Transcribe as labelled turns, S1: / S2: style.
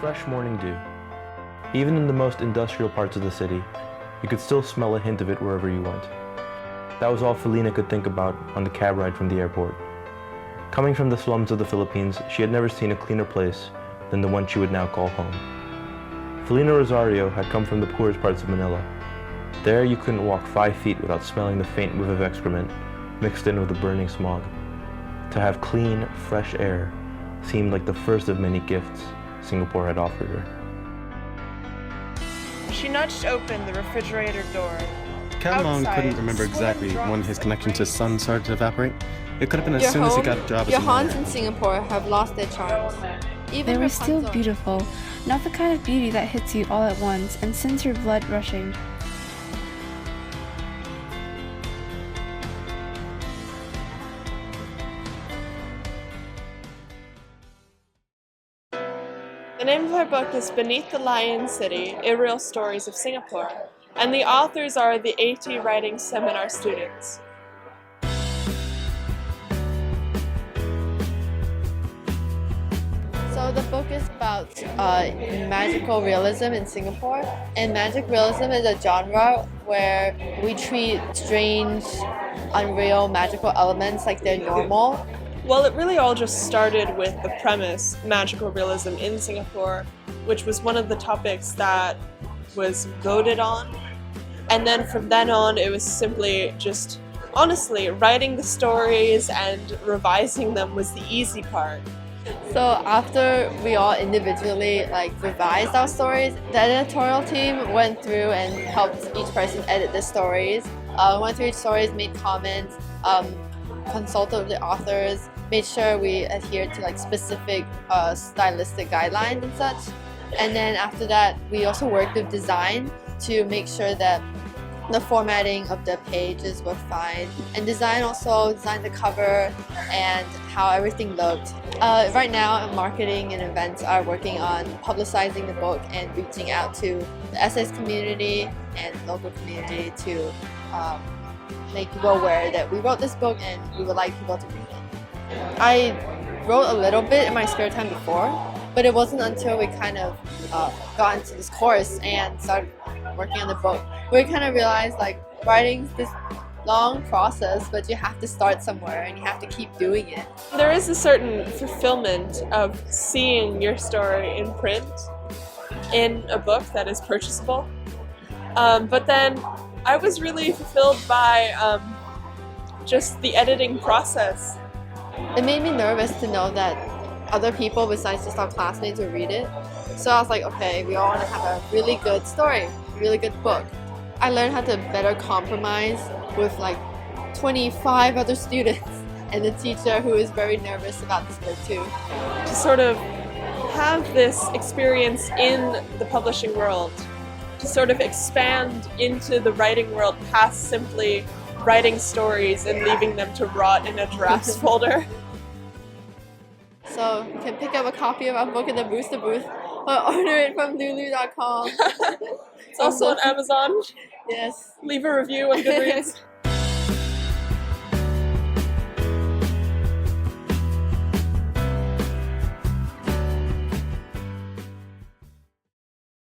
S1: fresh morning dew. Even in the most industrial parts of the city, you could still smell a hint of it wherever you went. That was all Felina could think about on the cab ride from the airport. Coming from the slums of the Philippines, she had never seen a cleaner place than the one she would now call home. Felina Rosario had come from the poorest parts of Manila. There you couldn't walk 5 feet without smelling the faint whiff of excrement mixed in with the burning smog. To have clean, fresh air seemed like the first of many gifts Singapore had offered her.
S2: She nudged open the refrigerator door.
S3: Cameron couldn't remember exactly when his connection to sun started to evaporate. It could have been as soon as he got a job as
S4: Your haunts in Singapore have lost their charms.
S5: They were still beautiful, not the kind of beauty that hits you all at once and sends your blood rushing.
S2: The name of her book is Beneath the Lion City, Irreal Stories of Singapore, and the authors are the AT Writing Seminar students.
S4: So the book is about magical realism in Singapore, and magic realism is a genre where we treat strange, unreal, magical elements like they're normal.
S2: Well, it really all just started with the premise, magical realism in Singapore, which was one of the topics that was voted on. And then from then on, it was simply just, honestly, writing the stories and revising them was the easy part.
S4: So after we all individually revised our stories, the editorial team went through and helped each person edit the stories. Went through each stories, made comments, consulted with the authors, made sure we adhered to specific stylistic guidelines and such. And then after that, we also worked with design to make sure that the formatting of the pages were fine. And design also designed the cover and how everything looked. Right now, marketing and events are working on publicizing the book and reaching out to the essays community and local community to make people aware that we wrote this book and we would like people to read it. I wrote a little bit in my spare time before, but it wasn't until we kind of got into this course and started working on the book where we kind of realized writing's this long process, but you have to start somewhere and you have to keep doing it.
S2: There is a certain fulfillment of seeing your story in print in a book that is purchasable. But then I was really fulfilled by just the editing process.
S4: It made me nervous to know that other people besides just our classmates would read it. So I was like, okay, we all want to have a really good story, really good book. I learned how to better compromise with 25 other students and the teacher who is very nervous about this book too.
S2: To sort of have this experience in the publishing world, to sort of expand into the writing world past simply writing stories and leaving them to rot in a drafts folder.
S4: So you can pick up a copy of our book in the Booster booth or order it from lulu.com.
S2: It's also on Amazon.
S4: Yes.
S2: Leave a review on Goodreads.